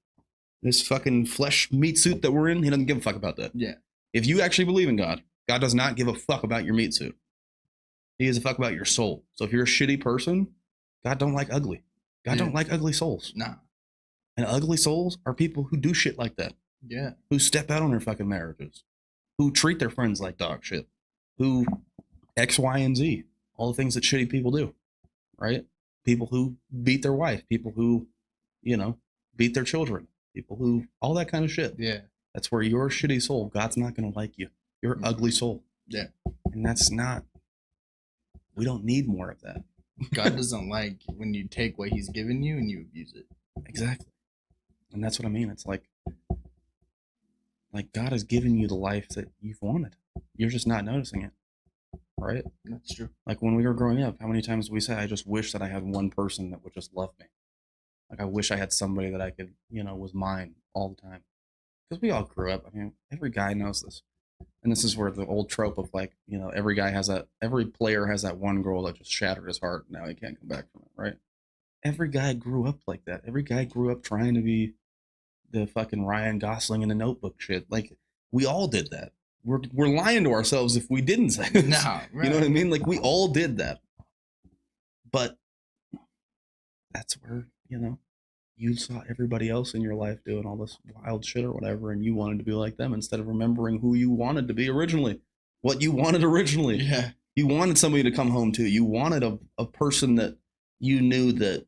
This fucking flesh meat suit that we're in, he doesn't give a fuck about that. Yeah. If you actually believe in God, God does not give a fuck about your meat suit. He gives a fuck about your soul. So if you're a shitty person, God don't like ugly. God don't like ugly souls. Nah. And ugly souls are people who do shit like that. Yeah. Who step out on their fucking marriages. Who treat their friends like dog shit. Who X, Y, and Z. All the things that shitty people do. Right? People who beat their wife. People who, beat their children. People who, all that kind of shit. Yeah. That's where you're a shitty soul. God's not going to like you. You're an ugly soul. Yeah. And that's not, we don't need more of that. God doesn't like when you take what he's given you and you abuse it. Exactly. And that's what I mean. It's like God has given you the life that you've wanted. You're just not noticing it. Right? That's true. Like when we were growing up, how many times did we say, I just wish that I had one person that would just love me? Like, I wish I had somebody that I could, was mine all the time. Because we all grew up. I mean, every guy knows this. And this is where the old trope of like, every player has that one girl that just shattered his heart. Now he can't come back from it, right? Every guy grew up like that. Every guy grew up trying to be the fucking Ryan Gosling in the Notebook shit. Like, we all did that. we're lying to ourselves if we didn't say this. No, You know what I mean? Like we all did that. But that's where, you saw everybody else in your life doing all this wild shit or whatever, and you wanted to be like them instead of remembering who you wanted to be originally. What you wanted originally. Yeah. You wanted somebody to come home to. You wanted a person that you knew that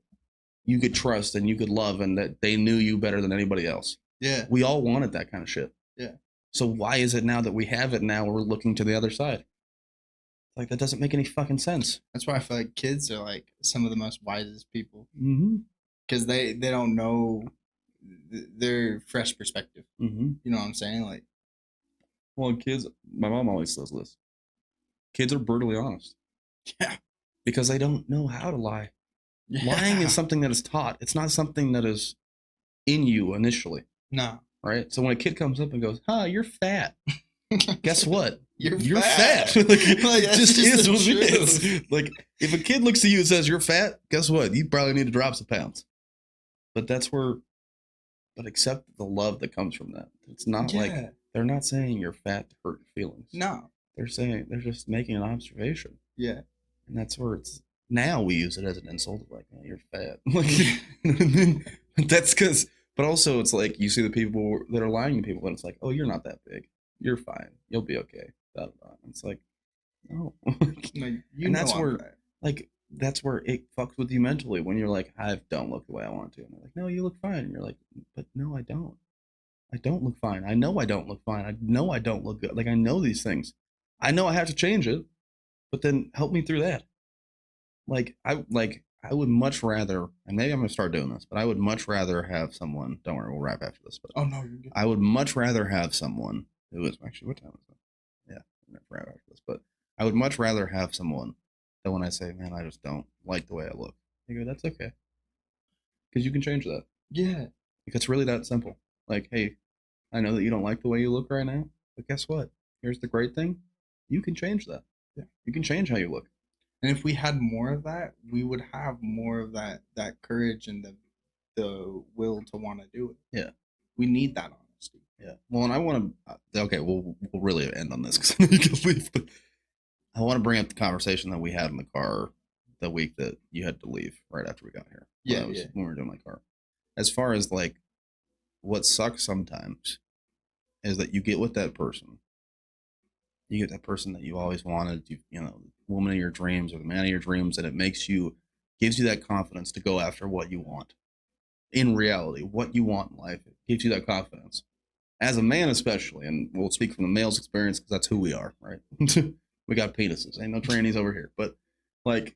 you could trust and you could love and that they knew you better than anybody else. Yeah. We all wanted that kind of shit. Yeah. So why is it now that we have it now we're looking to the other side? Like, that doesn't make any fucking sense. That's why I feel like kids are like some of the most wisest people. Mm-hmm. Because they don't know their fresh perspective. Mm-hmm. You know what I'm saying? Like, well, kids, my mom always says this. Kids are brutally honest. Yeah. Because they don't know how to lie. Yeah. Lying is something that is taught. It's not something that is in you initially. No. Right? So when a kid comes up and goes, you're fat. Guess what? You're fat. fat. Like, Like, it just is what it truth. is. Like, if a kid looks at you and says you're fat, guess what? You probably need to drop some pounds. But accept the love that comes from that. It's not like, they're not saying you're fat to hurt your feelings. No. They're just making an observation. Yeah. And that's where now we use it as an insult, like, you're fat. Like, you know what I mean? That's because, but also it's like, you see the people that are lying to people and it's like, oh, you're not that big. You're fine. You'll be okay. It's like, no. And that's where, like, that's where it fucks with you mentally when you're like, I don't look the way I want to. And they're like, no, you look fine. And you're like, but no, I don't. I don't look fine. I know I don't look fine. I know I don't look good. Like, I know these things. I know I have to change it, but then help me through that. I would much rather, and maybe I'm going to start doing this, but I would much rather have someone, don't worry, we'll wrap after this, but oh, no, you're good. I would much rather have someone who is, actually, what time is it? Yeah, I'm going to wrap after this, but I would much rather have someone that when I say, man, I just don't like the way I look, you go, that's okay. Because you can change that. Yeah. It's really that simple. Like, hey, I know that you don't like the way you look right now, but guess what? Here's the great thing. You can change that. Yeah. You can change how you look. And if we had more of that, we would have more of that courage and the will to want to do it. Yeah. We need that honesty. Yeah. Well, and I want to, okay, we'll really end on this because I need to leave, but I want to bring up the conversation that we had in the car the week that you had to leave right after we got here. Yeah. When we were doing my car. As far as like, what sucks sometimes is that you get with that person. You get that person that you always wanted, woman of your dreams or the man of your dreams, and it gives you that confidence to go after what you want. In reality, what you want in life, it gives you that confidence. As a man especially, and we'll speak from the male's experience because that's who we are, right? We got penises, ain't no trannies over here. But like,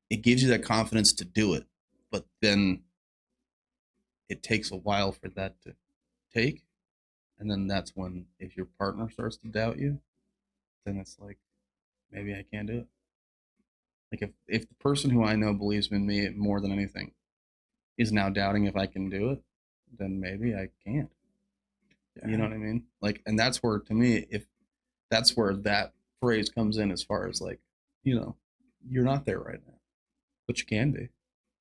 it gives you that confidence to do it. But then it takes a while for that to take. And then that's when, if your partner starts to doubt you, then it's like, maybe I can't do it. Like if the person who I know believes in me more than anything is now doubting if I can do it, then maybe I can't. Yeah. You know what I mean? Like, and that's where, to me, if that's where that phrase comes in, as far as like, you're not there right now, but you can be.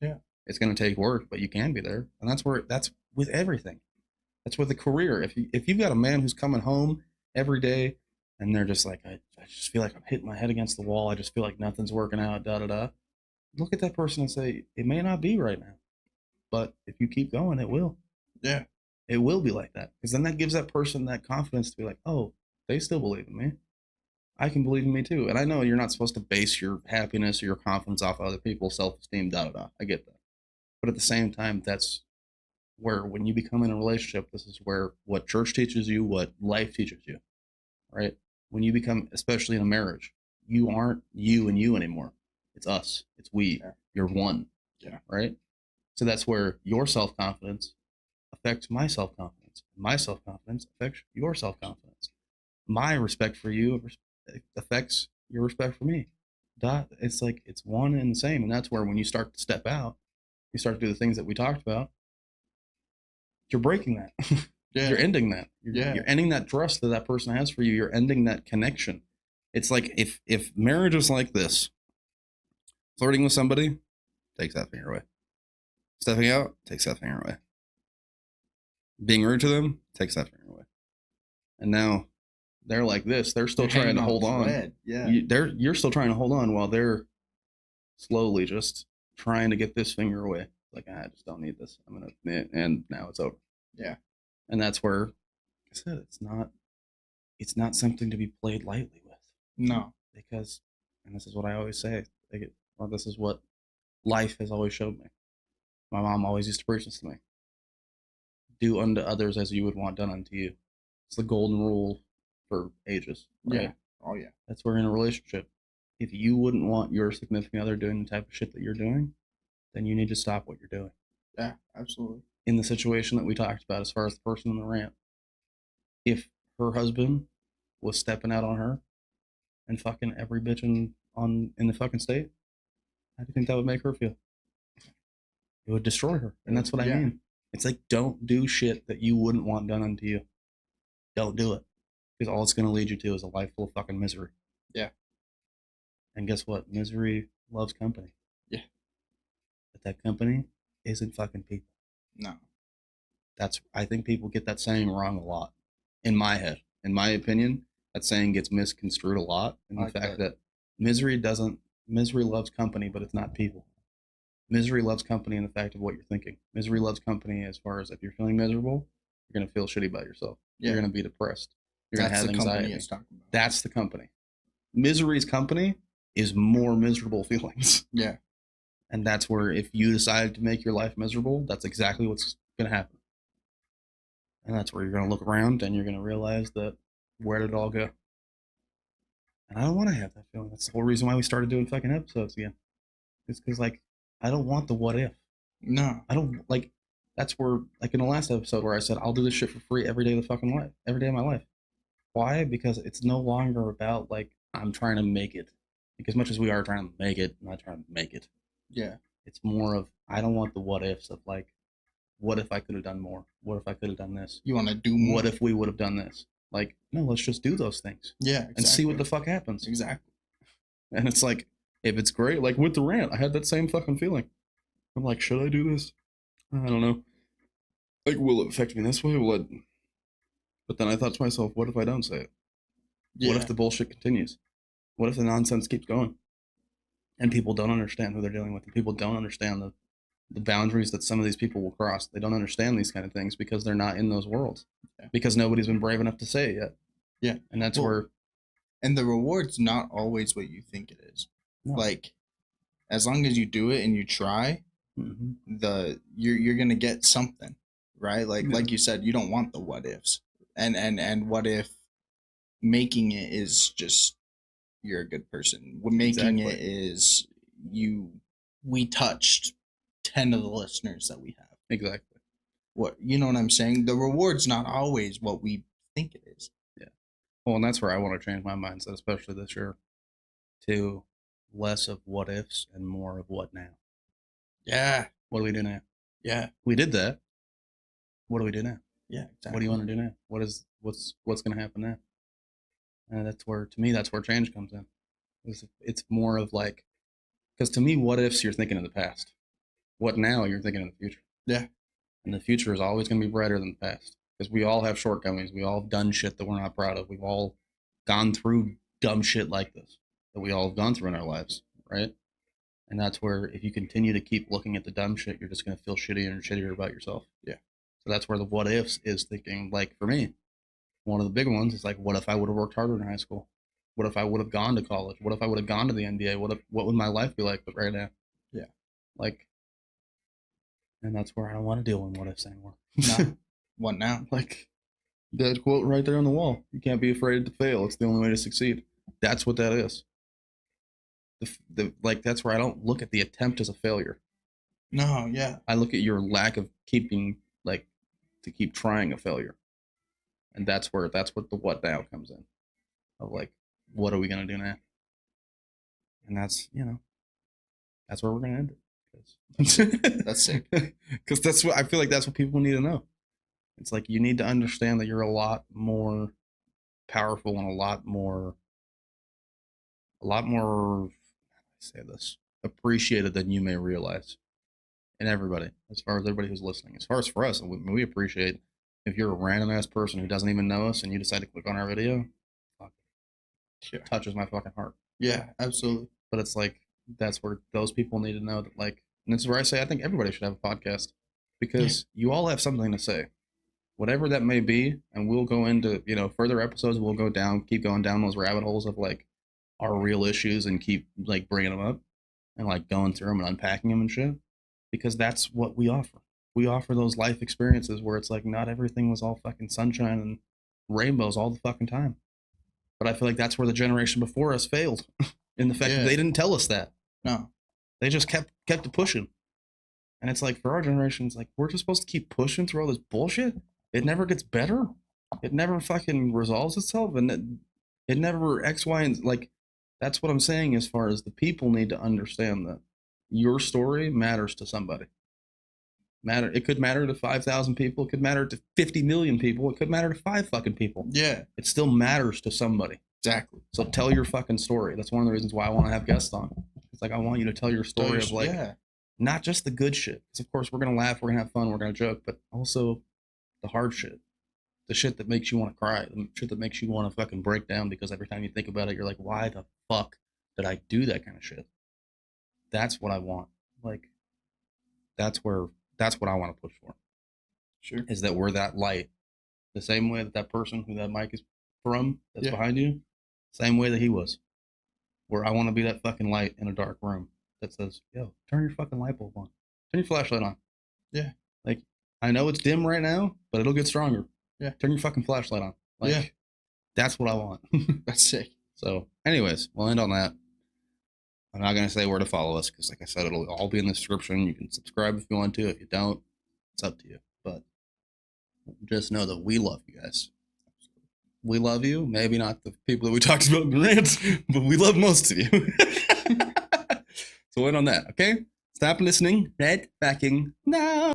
Yeah. It's going to take work, but you can be there. And that's with everything. That's with a career. If you've got a man who's coming home every day and they're just like, I just feel like I'm hitting my head against the wall. I just feel like nothing's working out, look at that person and say, it may not be right now, but if you keep going, it will. Yeah. It will be like that. Because then that gives that person that confidence to be like, oh, they still believe in me. I can believe in me too. And I know you're not supposed to base your happiness or your confidence off other people's self-esteem, I get that. But at the same time, that's where, when you become in a relationship, this is where what church teaches you, what life teaches you, right? When you become, especially in a marriage, you aren't you and you anymore. It's us. It's we. Yeah. You're one. Yeah. Right? So that's where your self-confidence affects my self-confidence. My self-confidence affects your self-confidence. My respect for you affects your respect for me. It's like, it's one and the same. And that's where, when you start to step out, you start to do the things that we talked about, you're breaking that. Yeah. You're ending that. You're ending that trust that person has for you. You're ending that connection. It's like, if marriage is like this, flirting with somebody takes that finger away. Stepping out takes that finger away. Being rude to them takes that finger away. And now they're like this. They're still You're trying hanging to hold a on. thread. Yeah. You're still trying to hold on while they're slowly just trying to get this finger away. Like, I just don't need this. I'm gonna admit, and now it's over. Yeah. And that's where, like I said, it's not something to be played lightly with. No. Because, and this is what I always say, this is what life has always showed me. My mom always used to preach this to me. Do unto others as you would want done unto you. It's the golden rule for ages. Right? Yeah. Oh yeah. That's where in a relationship, if you wouldn't want your significant other doing the type of shit that you're doing, then you need to stop what you're doing. Yeah, absolutely. In the situation that we talked about, as far as the person in the rant, if her husband was stepping out on her and fucking every bitch in the fucking state, how do you think that would make her feel? It would destroy her. And that's what I mean. It's like, don't do shit that you wouldn't want done unto you. Don't do it. Because all it's going to lead you to is a life full of fucking misery. Yeah. And guess what? Misery loves company. Yeah. But that company isn't fucking people. No. I think people get that saying wrong a lot. In my head. In my opinion, that saying gets misconstrued a lot. In the fact that misery loves company, but it's not people. Misery loves company in the fact of what you're thinking. Misery loves company as far as if you're feeling miserable, you're going to feel shitty about yourself. Yeah. You're going to be depressed. You're going to have anxiety. That's the company. Misery's company is more miserable feelings. Yeah. And that's where if you decide to make your life miserable, that's exactly what's going to happen. And that's where you're going to look around and you're going to realize that where did it all go? And I don't want to have that feeling. That's the whole reason why we started doing fucking episodes again. It's because, like, I don't want the what if. No. I don't, like, that's where, like in the last episode where I said, I'll do this shit for free every day of the fucking life. Every day of my life. Why? Because it's no longer about, like, I'm trying to make it. Like, as much as we are trying to make it, I'm not trying to make it. Yeah. It's more of, I don't want the what ifs of, like, what if I could have done more? What if I could have done this? You want to do more? What if we would have done this? Like, no, let's just do those things. Yeah, exactly. And see what the fuck happens. Exactly. And it's like, if it's great, like with the rant, I had that same fucking feeling. I'm like, should I do this? I don't know. Like, will it affect me this way? Will it? But then I thought to myself, what if I don't say it? Yeah. What if the bullshit continues? What if the nonsense keeps going? And people don't understand who they're dealing with. And people don't understand the boundaries that some of these people will cross. They don't understand these kind of things because they're not in those worlds. Yeah. Because nobody's been brave enough to say it yet. Yeah. And that's where... And the reward's not always what you think it is. No. Like, as long as you do it and you try, you're gonna get something, right? Like you said, you don't want the what ifs. And what if making it is just you're a good person. What making it is we touched 10 of the listeners that we have. Exactly. What you know what I'm saying? The reward's not always what we think it is. Yeah. Well, and that's where I want to change my mindset, especially this year, to less of what ifs and more of what now. Yeah. What do we do now? Yeah. We did that. What do we do now? Yeah, exactly. What do you want to do now? What's going to happen now? And that's where, to me, that's where change comes in. It's more of like, because to me, what ifs you're thinking of the past. What now you're thinking of the future. Yeah. And the future is always going to be brighter than the past. Because we all have shortcomings. We all have done shit that we're not proud of. We've all gone through dumb shit like this that we all have gone through in our lives, right? And that's where if you continue to keep looking at the dumb shit, you're just going to feel shittier and shittier about yourself. Yeah. So that's where the what ifs is thinking, like for me, one of the big ones is like, what if I would have worked harder in high school? What if I would have gone to college? What if I would have gone to the NBA? What would my life be like right now? Yeah. Like, and that's where I don't want to deal with what ifs anymore. No. What now? Like that quote right there on the wall. You can't be afraid to fail. It's the only way to succeed. That's what that is. Like that's where I don't look at the attempt as a failure. No, yeah. I look at your lack of keeping, like, to keep trying a failure. And that's what the what now comes in. Of like, what are we going to do now? And that's, that's where we're going to end it. That's sick. Because that's what I feel like that's what people need to know. It's like you need to understand that you're a lot more powerful and a lot more how do I say this, appreciated than you may realize. And everybody, as far as everybody who's listening, as far as for us, we appreciate if you're a random ass person who doesn't even know us and you decide to click on our video, Yeah. touches my fucking heart. Yeah, absolutely. But it's like, that's where those people need to know that, like, and this is where I say I think everybody should have a podcast, because you all have something to say, whatever that may be. And we'll go into, further episodes. We'll keep going down those rabbit holes of like our real issues and keep like bringing them up and like going through them and unpacking them and shit, because that's what we offer. We offer those life experiences where it's like not everything was all fucking sunshine and rainbows all the fucking time. But I feel like that's where the generation before us failed in the fact that they didn't tell us that. No. They just kept it pushing. And it's like, for our generation, it's like, we're just supposed to keep pushing through all this bullshit. It never gets better. It never fucking resolves itself. And it never X, Y, and like, that's what I'm saying as far as the people need to understand that your story matters to somebody. It could matter to 5,000 people. It could matter to 50 million people. It could matter to 5 fucking people. Yeah. It still matters to somebody. Exactly. So tell your fucking story. That's one of the reasons why I want to have guests on. It's like, I want you to tell your story of like, not just the good shit. Because of course we're going to laugh, we're going to have fun, we're going to joke, but also the hard shit. The shit that makes you want to cry. The shit that makes you want to fucking break down because every time you think about it, you're like, why the fuck did I do that kind of shit? That's what I want. Like, that's what I want to push for. Sure. Is that we're that light. The same way that person who that mic is from, that's behind you, same way that he was. Where I want to be that fucking light in a dark room that says, yo, turn your fucking light bulb on. Turn your flashlight on. Yeah. Like, I know it's dim right now, but it'll get stronger. Yeah. Turn your fucking flashlight on. Like, that's what I want. That's sick. So, anyways, we'll end on that. I'm not going to say where to follow us because, like I said, it'll all be in the description. You can subscribe if you want to. If you don't, it's up to you. But just know that we love you guys. We love you. Maybe not the people that we talked about in the rants, but we love most of you. So, end on that, okay? Stop listening. Red backing now.